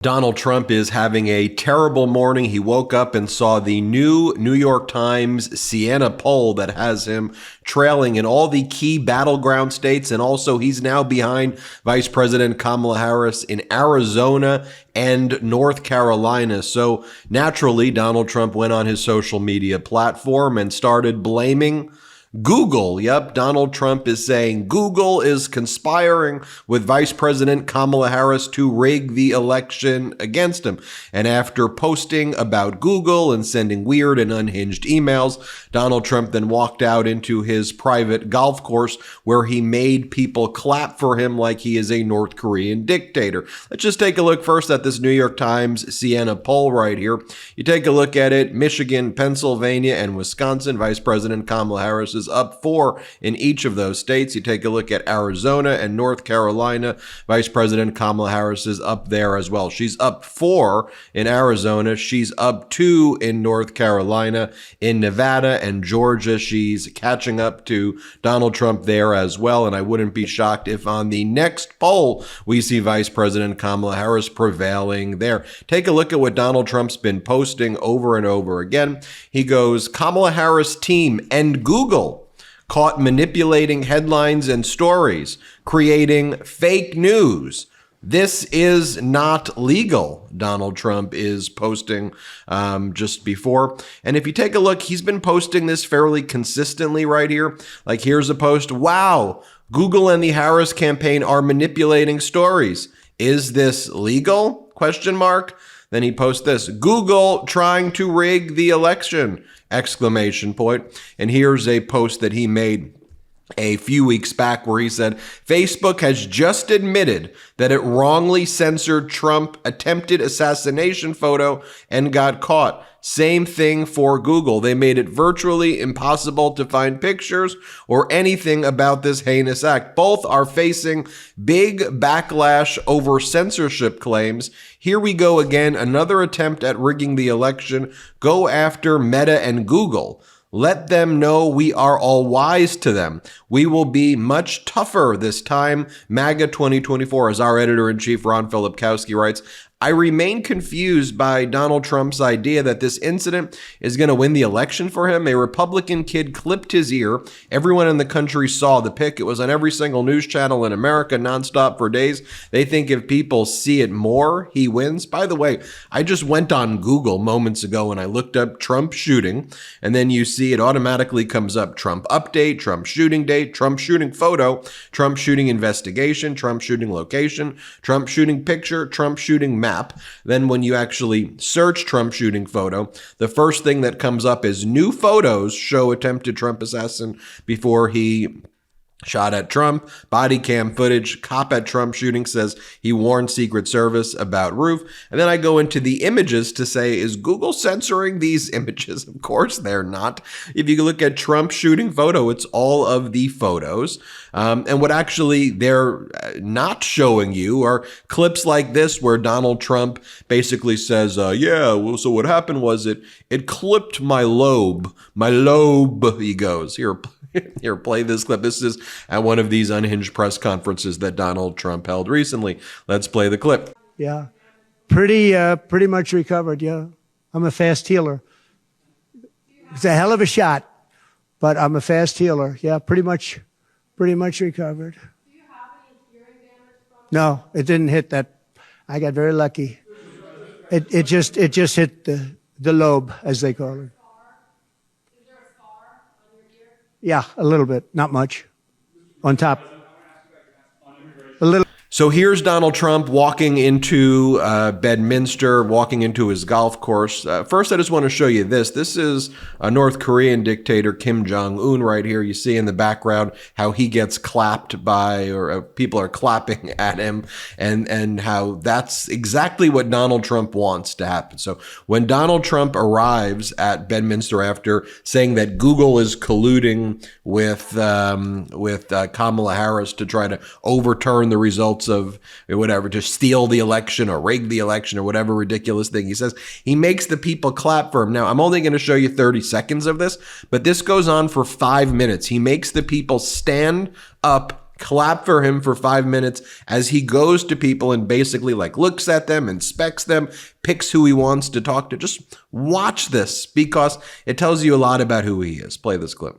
Donald Trump is having a terrible morning. He woke up and saw the new New York Times Siena poll that has him trailing in all the key battleground states. And also he's now behind Vice President Kamala Harris in Arizona and North Carolina. So naturally, Donald Trump went on his social media platform and started blaming Google. Yep, Donald Trump is saying Google is conspiring with Vice President Kamala Harris to rig the election against him. And after posting about Google and sending weird and unhinged emails, Donald Trump then walked out into his private golf course where he made people clap for him like he is a North Korean dictator. Let's just take a look first at this New York Times Siena poll right here. You take a look at it. Michigan, Pennsylvania, and Wisconsin, Vice President Kamala Harris is up 4 in each of those states. You take a look at Arizona and North Carolina, Vice President Kamala Harris is up there as well. She's up 4 in Arizona. She's up 2 in North Carolina. In Nevada and Georgia, she's catching up to Donald Trump there as well. And I wouldn't be shocked if on the next poll, we see Vice President Kamala Harris prevailing there. Take a look at what Donald Trump's been posting over and over again. He goes, Kamala Harris team and Google caught manipulating headlines and stories, creating fake news. This is not legal, Donald Trump is posting just before. And if you take a look, he's been posting this fairly consistently right here. Like here's a post, wow, Google and the Harris campaign are manipulating stories. Is this legal? Question mark. Then he posts this, Google trying to rig the election, exclamation point. And here's a post that he made a few weeks back where he said, Facebook has just admitted that it wrongly censored Trump attempted assassination photo and got caught. Same thing for Google. They made it virtually impossible to find pictures or anything about this heinous act. Both are facing big backlash over censorship claims. Here we go again, another attempt at rigging the election. Go after Meta and Google. Let them know we are all wise to them. We will be much tougher this time. MAGA 2024, as our editor-in-chief Ron Filipkowski writes, I remain confused by Donald Trump's idea that this incident is going to win the election for him. A Republican kid clipped his ear. Everyone in the country saw the pic. It was on every single news channel in America nonstop for days. They think if people see it more, he wins. By the way, I just went on Google moments ago and I looked up Trump shooting, and then you see it automatically comes up Trump update, Trump shooting date, Trump shooting photo, Trump shooting investigation, Trump shooting location, Trump shooting picture, Trump shooting map. Then when you actually search Trump shooting photo, the first thing that comes up is new photos show attempted Trump assassin before he shot at Trump, body cam footage, cop at Trump shooting says he warned Secret Service about roof. And then I go into the images to say, is Google censoring these images? Of course they're not. If you look at Trump shooting photo, it's all of the photos. And what actually they're not showing you are clips like this where Donald Trump basically says, yeah, well, so what happened was it clipped my lobe, he goes, here, play this clip. This is at one of these unhinged press conferences that Donald Trump held recently. Let's play the clip. Yeah, pretty much recovered, yeah. I'm a fast healer. It's a hell of a shot, but I'm a fast healer. Yeah, pretty much recovered. Do you have any hearing damage from it? No, it didn't hit that. I got very lucky. It just hit the lobe, as they call it. Yeah, a little bit, not much. On top. A little. So here's Donald Trump walking into Bedminster, walking into his golf course. First, I just want to show you this. This is a North Korean dictator, Kim Jong-un, right here. You see in the background how he gets clapped by, or people are clapping at him, and how that's exactly what Donald Trump wants to happen. So when Donald Trump arrives at Bedminster after saying that Google is colluding with Kamala Harris to try to overturn the results of whatever, to steal the election or rig the election or whatever ridiculous thing he says, he makes the people clap for him. Now, I'm only going to show you 30 seconds of this, but this goes on for 5 minutes. He makes the people stand up, Clap for him for 5 minutes as he goes to people and basically like looks at them, inspects them, picks who he wants to talk to. Just watch this because it tells you a lot about who he is. Play this clip.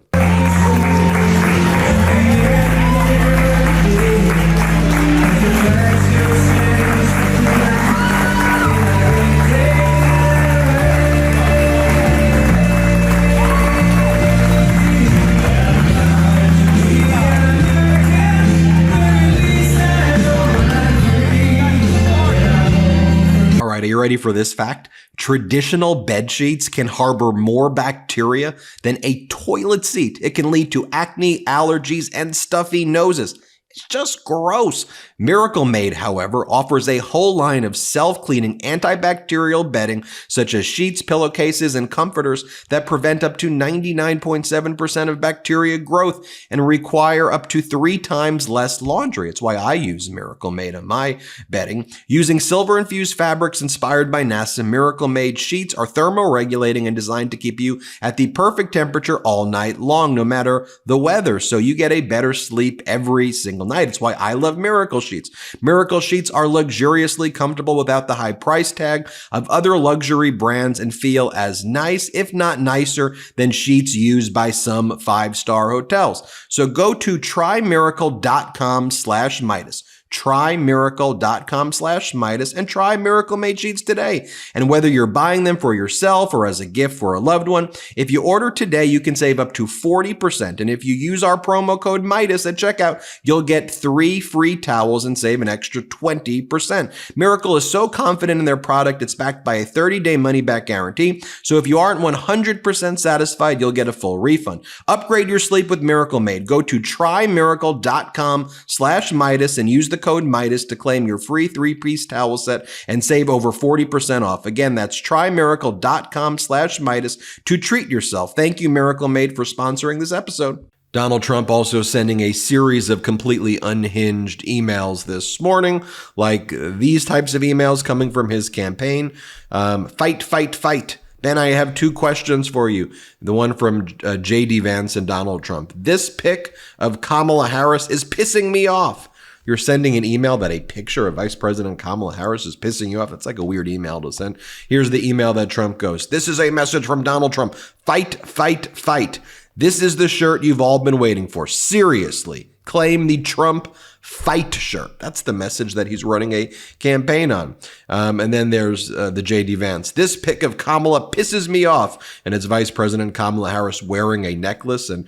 Are you ready for this fact? Traditional bed sheets can harbor more bacteria than a toilet seat. It can lead to acne, allergies, and stuffy noses. It's just gross. Miracle Made, however, offers a whole line of self-cleaning antibacterial bedding, such as sheets, pillowcases, and comforters that prevent up to 99.7% of bacteria growth and require up to 3 times less laundry. It's why I use Miracle Made on my bedding. Using silver-infused fabrics inspired by NASA, Miracle Made sheets are thermoregulating and designed to keep you at the perfect temperature all night long, no matter the weather, so you get a better sleep every single night. It's why I love Miracle Sheets. Miracle Sheets are luxuriously comfortable without the high price tag of other luxury brands and feel as nice, if not nicer, than sheets used by some 5-star hotels. So go to trymiracle.com/Meidas. Trymiracle.com/Meidas and try Miracle Made sheets today. And whether you're buying them for yourself or as a gift for a loved one, if you order today, you can save up to 40%. And if you use our promo code Meidas at checkout, you'll get 3 free towels and save an extra 20%. Miracle is so confident in their product, it's backed by a 30-day money-back guarantee. So if you aren't 100% satisfied, you'll get a full refund. Upgrade your sleep with Miracle Made. Go to trymiracle.com/Meidas and use the code Meidas to claim your free 3-piece towel set and save over 40% off. Again, that's trymiracle.com/Meidas to treat yourself. Thank you, Miracle Made, for sponsoring this episode. Donald Trump also sending a series of completely unhinged emails this morning, like these types of emails coming from his campaign. Fight, fight, fight. Ben, I have 2 questions for you. The one from J.D. Vance and Donald Trump. This pic of Kamala Harris is pissing me off. You're sending an email that a picture of Vice President Kamala Harris is pissing you off. It's like a weird email to send. Here's the email that Trump goes. This is a message from Donald Trump. Fight, fight, fight. This is the shirt you've all been waiting for. Seriously, claim the Trump fight shirt. That's the message that he's running a campaign on. And then there's the J.D. Vance. This pic of Kamala pisses me off. And it's Vice President Kamala Harris wearing a necklace. And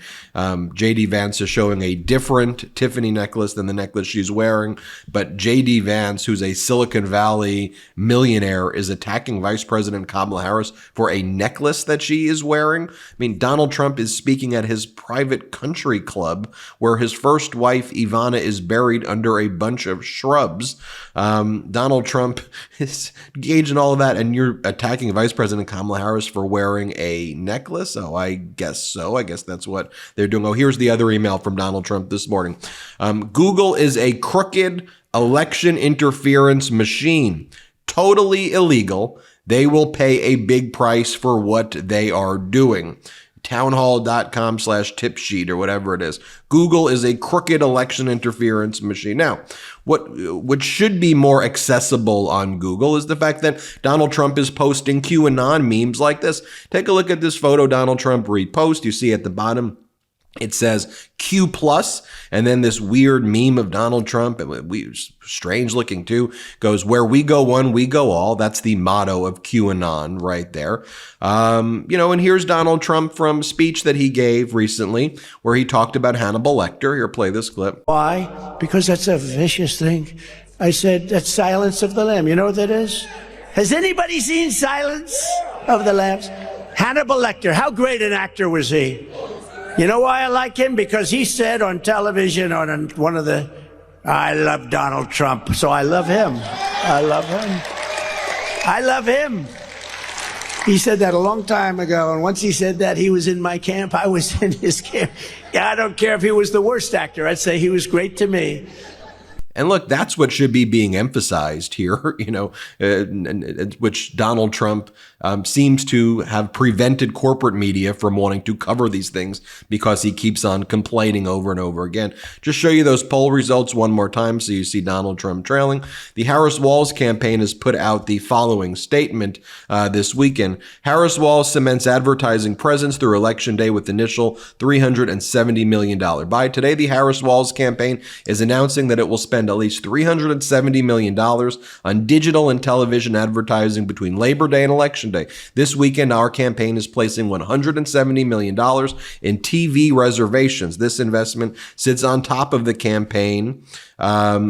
J.D. Vance is showing a different Tiffany necklace than the necklace she's wearing. But J.D. Vance, who's a Silicon Valley millionaire, is attacking Vice President Kamala Harris for a necklace that she is wearing. I mean, Donald Trump is speaking at his private country club where his first wife, Ivana, is buried under a bunch of shrubs. Donald Trump is engaged in all of that, and you're attacking Vice President Kamala Harris for wearing a necklace? Oh, I guess so. I guess that's what they're doing. Oh, here's the other email from Donald Trump this morning. Google is a crooked election interference machine. Totally illegal. They will pay a big price for what they are doing. townhall.com/tip sheet or whatever it is. Google is a crooked election interference machine. Now, what should be more accessible on Google is the fact that Donald Trump is posting QAnon memes like this. Take a look at this photo Donald Trump repost. You see at the bottom, it says Q plus, and then this weird meme of Donald Trump, strange looking too, goes, where we go one, we go all. That's the motto of QAnon right there. And here's Donald Trump from a speech that he gave recently where he talked about Hannibal Lecter. Here, play this clip. Why? Because that's a vicious thing. I said, that's Silence of the Lamb. You know what that is? Has anybody seen Silence of the Lambs? Hannibal Lecter, how great an actor was he? You know why I like him? Because he said on television, on one of the, I love Donald Trump, so I love him. I love him. I love him. He said that a long time ago, and once he said that, he was in my camp. I was in his camp. Yeah, I don't care if he was the worst actor. I'd say he was great to me. And look, that's what should be being emphasized here, which Donald Trump seems to have prevented corporate media from wanting to cover these things because he keeps on complaining over and over again. Just show you those poll results one more time so you see Donald Trump trailing. The Harris-Walz campaign has put out the following statement this weekend. Harris-Walz cements advertising presence through Election Day with initial $370 million buy. Today, the Harris-Walz campaign is announcing that it will spend at least $370 million on digital and television advertising between Labor Day and Election Day. This weekend, our campaign is placing $170 million in TV reservations. This investment sits on top of the campaign,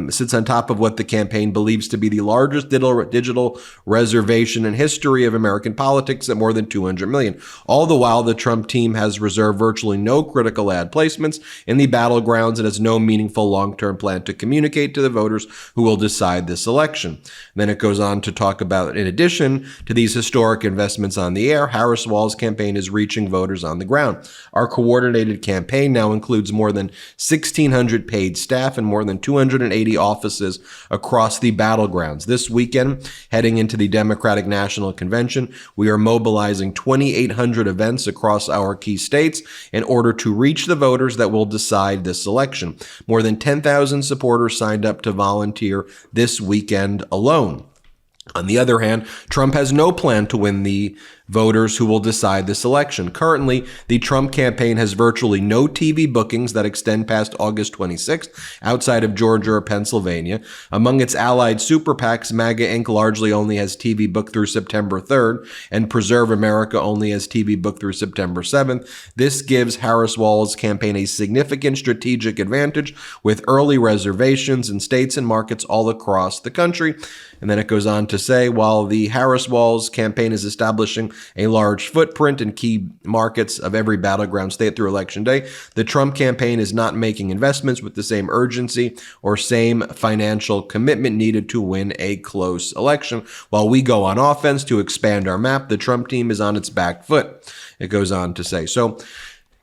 sits on top of what the campaign believes to be the largest digital reservation in history of American politics at more than $200 million. All the while, the Trump team has reserved virtually no critical ad placements in the battlegrounds and has no meaningful long-term plan to communicate to the voters who will decide this election. And then it goes on to talk about, in addition to these historic investments on the air, Harris-Walz campaign is reaching voters on the ground. Our coordinated campaign now includes more than 1,600 paid staff and more than 280 offices across the battlegrounds. This weekend, heading into the Democratic National Convention, we are mobilizing 2,800 events across our key states in order to reach the voters that will decide this election. More than 10,000 supporters signed up to volunteer this weekend alone. On the other hand, Trump has no plan to win the voters who will decide this election. Currently, the Trump campaign has virtually no TV bookings that extend past August 26th outside of Georgia or Pennsylvania. Among its allied super PACs, MAGA Inc. largely only has TV booked through September 3rd, and Preserve America only has TV booked through September 7th. This gives Harris-Walz campaign a significant strategic advantage with early reservations in states and markets all across the country. And then it goes on to say, while the Harris-Walz campaign is establishing a large footprint in key markets of every battleground state through Election Day, the Trump campaign is not making investments with the same urgency or same financial commitment needed to win a close election. While we go on offense to expand our map, the Trump team is on its back foot, it goes on to say. So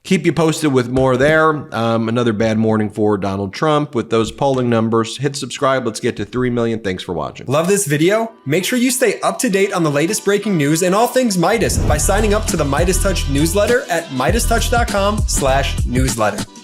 keep you posted with more there. Another bad morning for Donald Trump with those polling numbers. Hit subscribe. Let's get to 3 million. Thanks for watching. Love this video? Make sure you stay up to date on the latest breaking news and all things Meidas by signing up to the MeidasTouch newsletter at MeidasTouch.com/newsletter.